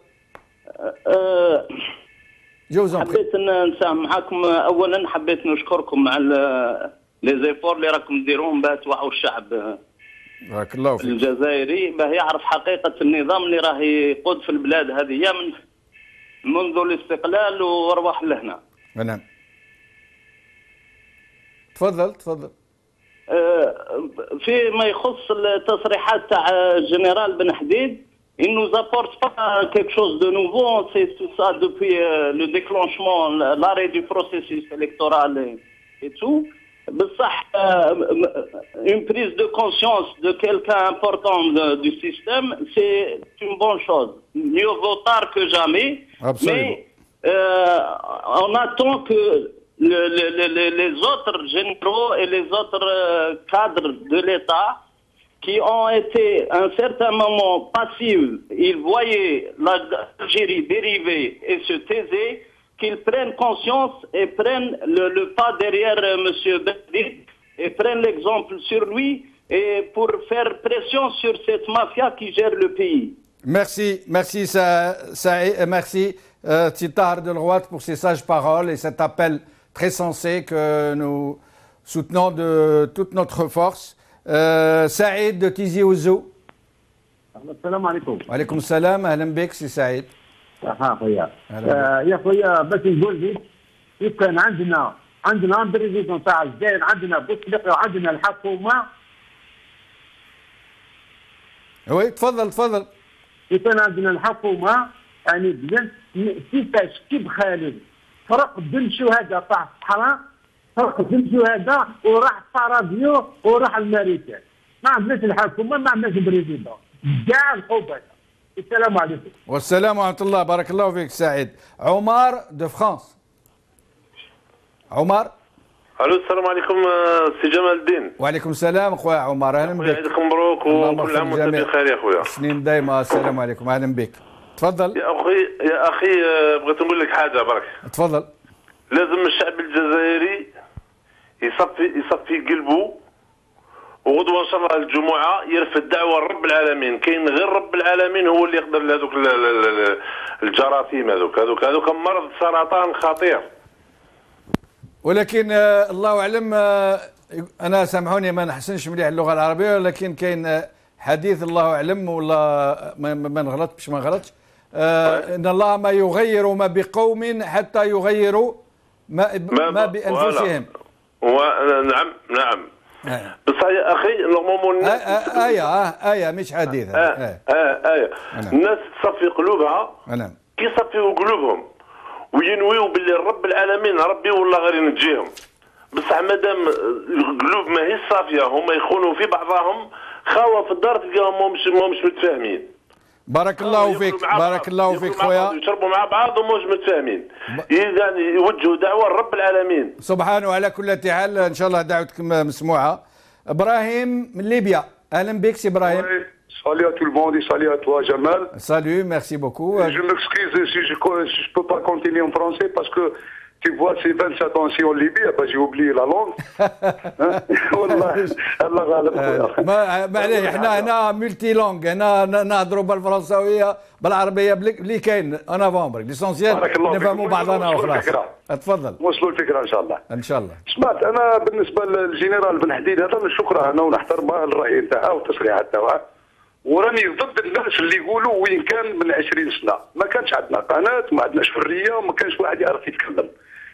حبيت نساهم معكم. اولا حبيت نشكركم على لي زيفور اللي راكم ديروهم باه توعوا الشعب بارك الله فيك الجزائري باه يعرف حقيقه النظام اللي راه يقود في البلاد هذه منذ الاستقلال وارواح لهنا. نعم. تفضل تفضل. فيما يخص التصريحات تاع الجنرال بن حديد il nous apporte pas quelque chose de nouveau, c'est tout ça depuis le déclenchement, l'arrêt du processus électoral et tout. بصح une prise de conscience de quelqu'un important du système, c'est une bonne chose. Mieux vaut tard que jamais. Absolument. Mais on attend que les autres généraux et les autres cadres de l'État qui ont été à un certain moment passifs, ils voyaient l'Algérie dériver et se taiser, qu'ils prennent conscience et prennent le pas derrière M. Bendir et prennent l'exemple sur lui et pour faire pression sur cette mafia qui gère le pays. Merci, merci merci Tahar de L'Rouat pour ces sages paroles et cet appel très sensé que nous soutenons de toute notre force. سعيد de Tizi Ouzou. السلام عليكم. وعليكم السلام، اهلا بك سي سعيد. خويا. يا خويا بس نقول لك كان عندنا بريزيدون تاع الجزائر، عندنا بوتفليقه وعندنا الحكومه. وي تفضل تفضل. كان عندنا الحكومه يعني بزاف كيفاش كيف خالد فرق بين شهداء تاع الصحراء، فرق بين شهداء وراح باراديو وراح الماريكان. ما عندناش الحكومه، ما عندناش بريزيدون، كاع القبه. السلام عليكم. والسلام ورحمه الله، بارك الله فيك سعيد. عمر دو فرانس. عمر. الو السلام عليكم سي جمال الدين. وعليكم السلام خويا عمر، اهلا بك. عيدك مبروك وكل عام وانت بخير يا خويا. سنين دايما. السلام عليكم، اهلا بك. تفضل. يا اخي بغيت نقول لك حاجه برك. تفضل. لازم الشعب الجزائري يصفي قلبه، وغدوه ان شاء الله الجمعه يرفد دعوه لرب العالمين. كاين غير رب العالمين هو اللي يقدر لهذوك الجراثيم هذوك مرض سرطان خطير. ولكن الله اعلم، انا سامحوني ما نحسنش مليح اللغه العربيه، ولكن كاين حديث الله اعلم ولا ما نغلطش باش ما نغلطش، ان الله ما يغير ما بقوم حتى يغيروا ما بانفسهم. نعم بصح يا اخي نورمالمون آية مش حديث. الناس تصفي قلوبها. نعم. كي يصفيوا قلوبهم وينويوا باللي رب العالمين ربي والله غير ينجيهم. بصح مادام القلوب ما هي صافيه، هما يخونوا في بعضهم، خاوه في الدار تلقاهم مش متفاهمين. بارك الله فيك، بارك الله فيك خويا. يشربوا مع بعض ومش متفاهمين. يعني يوجهوا دعوه لرب العالمين سبحانه. على كل حال ان شاء الله دعوتكم مسموعه. ابراهيم من ليبيا، اهلا بك سي ابراهيم. Salut à tout le monde et salut à toi Jamal. Salut, merci beaucoup. Je m'excuse si je peux pas continuer en français parce que tu vois c'est 27 ans ici en Libye, j'ai oublié la langue. والله الله غالب. ما عليه، احنا هنا ملتي لونغ، هنا نهضروا بالفرنساويه بالعربيه اللي كاين انا فامبر ليسونسيال نفهموا بعضنا وخلاص. تفضل. وصلوا الفكره ان شاء الله. ان شاء الله. سمعت انا بالنسبه للجنرال بن حديد هذا نشكره انا ونحترمه الراي نتاعه والتصريحات تاعه، وراني ضد الناس اللي يقولوا وين كان من 20 سنه ما كانش عندنا قناه، ما عندناش حريه، وما كانش واحد يعرف يتكلم.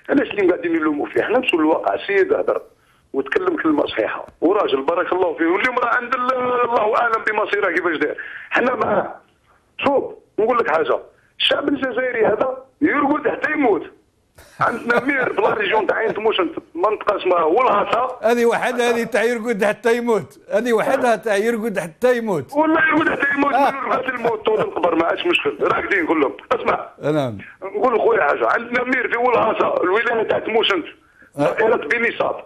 علاش اللي قاعدين يلوموا فيه؟ احنا نمشوا للواقع، سيد هدر وتكلم كلمه صحيحه وراجل بارك الله فيه، واليوم راه عند الله اعلم بمصيره كيفاش داير. حنا معاه. شوف نقول لك حاجه، الشعب الجزائري هذا يرقد حتى يموت. عندنا مير في لا ريجيون تاع عين تموشن، منطقه اسمها ولهاطه. هذه وحدها هذه تاع يرقد حتى يموت، هذه وحدها تاع يرقد حتى يموت. والله يرقد حتى يموت. حتى الموت طول القبر ما عادش مشكل، راقدين كلهم. اسمع. نعم. نقول لخويا حاجه، عندنا مير في ولهاطه الولايه تاع تموشن، دائره بنيصاب.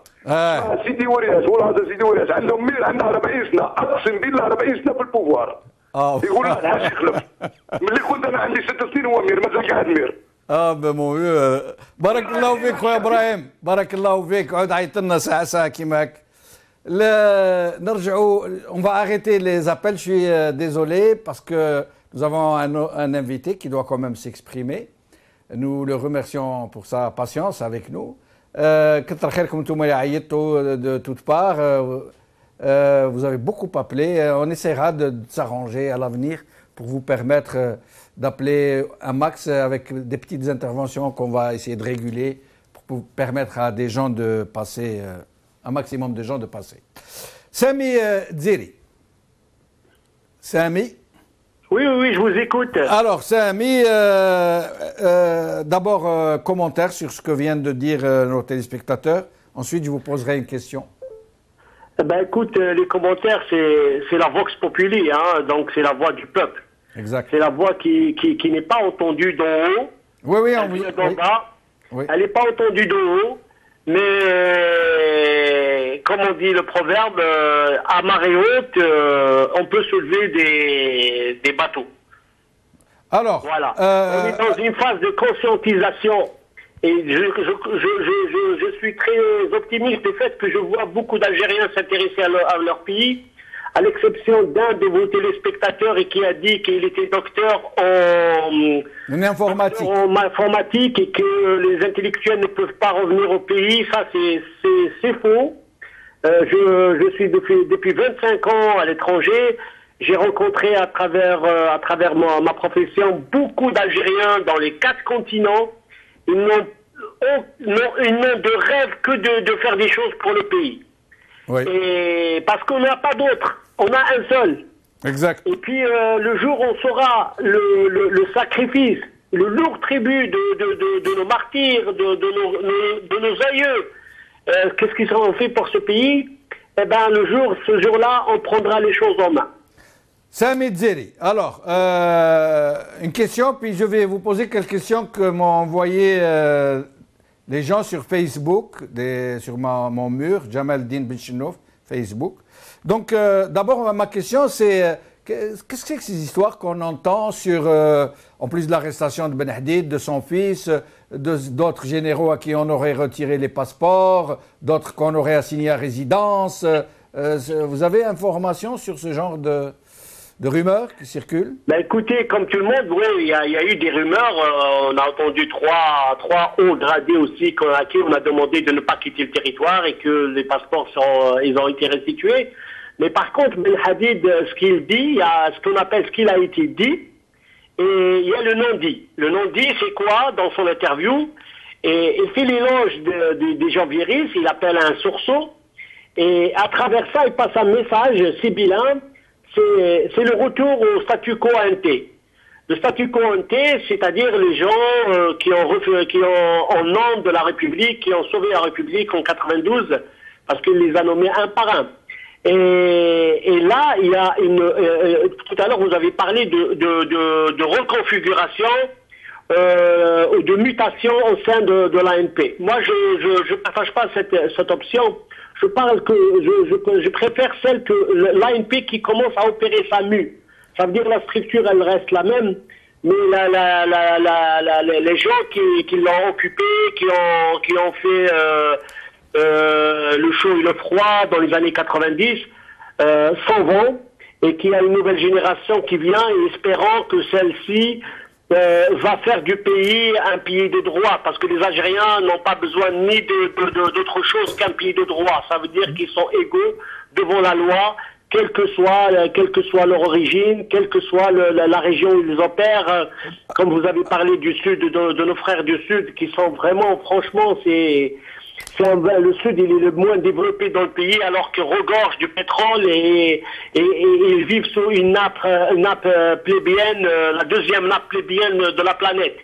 سيدي ورياس ولهاطه سيدي ورياس عندهم مير عندها 40 سنه، اقسم بالله 40 سنه في البوفوار. يقول ما لهاش يخلف. ملي كنت انا عندي 6 سنين هو امير مازال قاعد امير. بارك الله فيك خويا ابراهيم، بارك الله فيك. عود عيط لنا ساعه كيما هاك. نرجعوا. On va arrêter les appels. Je suis désolé parce que nous avons un invité qui doit quand même s'exprimer. Nous le remercions pour sa patience avec nous. كتر خيركم انتم اللي عيطتوا de toutes parts. Vous avez beaucoup appelé. On essaiera de s'arranger à l'avenir pour vous permettre d'appeler un max avec des petites interventions qu'on va essayer de réguler pour permettre à des gens de passer, un maximum de gens de passer. Sami Dziri. Sami. Oui, je vous écoute. Alors, Sami, d'abord, commentaire sur ce que viennent de dire nos téléspectateurs. Ensuite, je vous poserai une question. Ben écoute, les commentaires, c'est la vox populi, hein, donc c'est la voix du peuple. Exact. C'est la voix qui n'est pas entendue d'en haut. Oui, elle vient d'en bas. Oui. Elle n'est pas entendue d'en haut, mais comme on dit le proverbe, à marée haute, on peut soulever des bateaux. Alors, voilà. On est dans une phase de conscientisation. Et je suis très optimiste du fait que je vois beaucoup d'Algériens s'intéresser à leur pays, à l'exception d'un de vos téléspectateurs et qui a dit qu'il était docteur en informatique et que les intellectuels ne peuvent pas revenir au pays. Ça, c'est faux. Je suis depuis 25 ans à l'étranger. J'ai rencontré à travers ma profession beaucoup d'Algériens dans les 4 continents. Ils n'ont de rêve que de faire des choses pour le pays. Oui. Et parce qu'on n'a pas d'autre, on a un seul. Exact. Et puis le jour où on saura le sacrifice, le lourd tribut de nos martyrs, de nos aïeux, qu'est-ce qu'ils ont fait pour ce pays? Eh bien, ce jour-là, on prendra les choses en main. Sami Dziri. Alors, une question, puis je vais vous poser quelques questions que m'ont envoyé les gens sur Facebook, sur mon mur, Jamaldin Benchinouf, Facebook. Donc, d'abord, ma question, c'est qu'est-ce que c'est que ces histoires qu'on entend sur, en plus de l'arrestation de Ben Hadid, de son fils, d'autres généraux à qui on aurait retiré les passeports, d'autres qu'on aurait assignés à résidence. Vous avez information sur ce genre de rumeurs qui circulent? Ben écoutez, comme tout le monde, oui, il y a eu des rumeurs. On a entendu trois hauts gradés aussi à qui on a demandé de ne pas quitter le territoire et que les passeports ils ont été restitués. Mais par contre, Ben Hadid, ce qu'il dit, il y a ce qu'on appelle ce qu'il a été dit, et il y a le non-dit. Le non-dit, c'est quoi dans son interview? Et il fait l'éloge des gens virils, il appelle un sursaut, et à travers ça, il passe un message sibyllin. C'est le retour au statu quo ante. Le statu quo ante, c'est-à-dire les gens qui ont, en nom de la République, qui ont sauvé la République en 92, parce qu'il les a nommés un par un. Et là, il y a tout à l'heure, vous avez parlé de reconfiguration ou de mutation au sein de l'ANP. Moi, je ne partage pas cette option. Je préfère celle que l'ANP qui commence à opérer sa mue. Ça veut dire que la structure, elle reste la même, mais les gens qui l'ont occupé, qui ont fait le chaud et le froid dans les années 90, s'en vont, et qu'il y a une nouvelle génération qui vient, et espérant que celle-ci va faire du pays un pays de droit, parce que les Algériens n'ont pas besoin ni d'autre chose qu'un pays de droit. Ça veut dire qu'ils sont égaux devant la loi, quelle que soit leur origine, quelle que soit la région où ils opèrent. Comme vous avez parlé du sud, de nos frères du sud, qui sont vraiment, franchement, le sud, il est le moins développé dans le pays, alors qu'il regorge du pétrole et ils vivent sous une nappe plébéienne, la deuxième nappe plébéienne de la planète.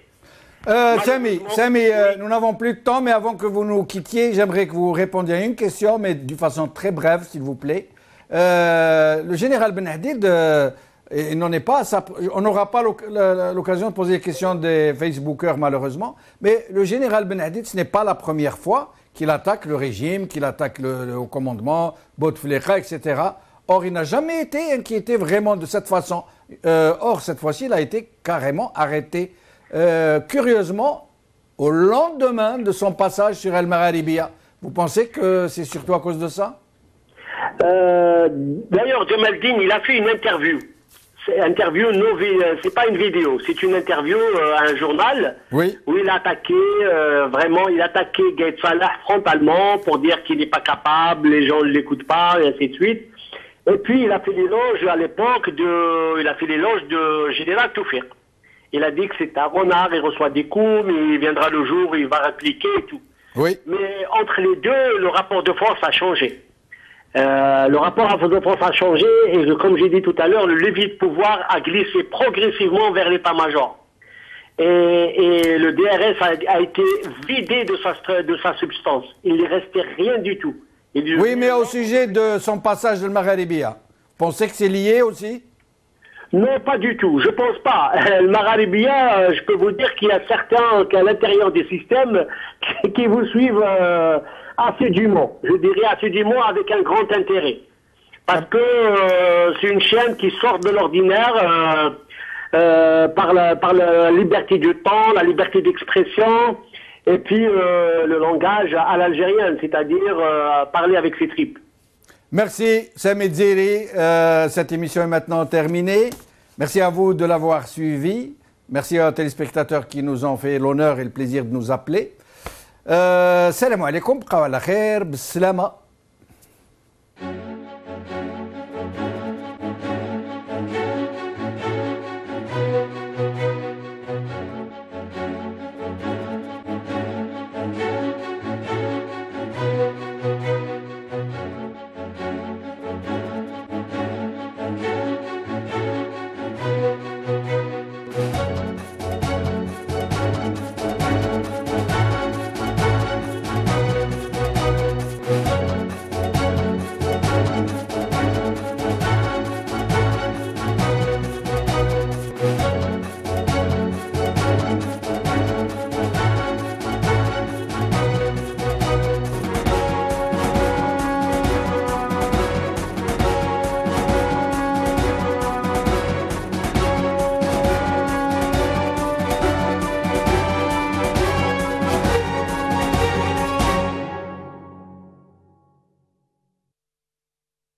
Sami, nous n'avons plus de temps, mais avant que vous nous quittiez, j'aimerais que vous répondiez à une question, mais d'une façon très brève, s'il vous plaît. Le général Ben Hadid, on n'aura pas l'occasion de poser les questions des Facebookers, malheureusement, mais le général Ben Hadid, ce n'est pas la première fois qu'il attaque le régime, qu'il attaque le haut commandement, Bouteflika, etc. Or, il n'a jamais été inquiété vraiment de cette façon. Or, cette fois-ci, il a été carrément arrêté. Curieusement, au lendemain de son passage sur El Magharibia. Vous pensez que c'est surtout à cause de ça? D'ailleurs, Jamaldine, il a fait une interview. C'est c'est pas une vidéo, c'est une interview à un journal où il a attaqué, il a attaqué Gaïd Salah frontalement pour dire qu'il n'est pas capable, les gens ne l'écoutent pas, et ainsi de suite. Et puis il a fait l'éloge à l'époque de Général Toufik. Il a dit que c'est un renard, il reçoit des coups, mais il viendra le jour où il va répliquer et tout. Oui. Mais entre les deux, le rapport de force a changé. Le rapport de force a changé et comme j'ai dit tout à l'heure, le levier de pouvoir a glissé progressivement vers l'état-major. Et le DRS a été vidé de sa substance. Il ne restait rien du tout. Oui, mais au sujet de son passage de Magharibia, vous pensez que c'est lié aussi? Non, pas du tout. Je pense pas. Le Magharibia, je peux vous dire qu'il y a certains à l'intérieur des systèmes qui vous suivent assidûment. Je dirais assidûment avec un grand intérêt. Parce que c'est une chaîne qui sort de l'ordinaire par la liberté du temps, la liberté d'expression, et puis le langage à l'algérienne, c'est-à-dire parler avec ses tripes. Merci, Samit Ziri. Cette émission est maintenant terminée. Merci à vous de l'avoir suivi. Merci aux téléspectateurs qui nous ont fait l'honneur et le plaisir de nous appeler. Salam alaikum, bqaw ala khair, bissalama.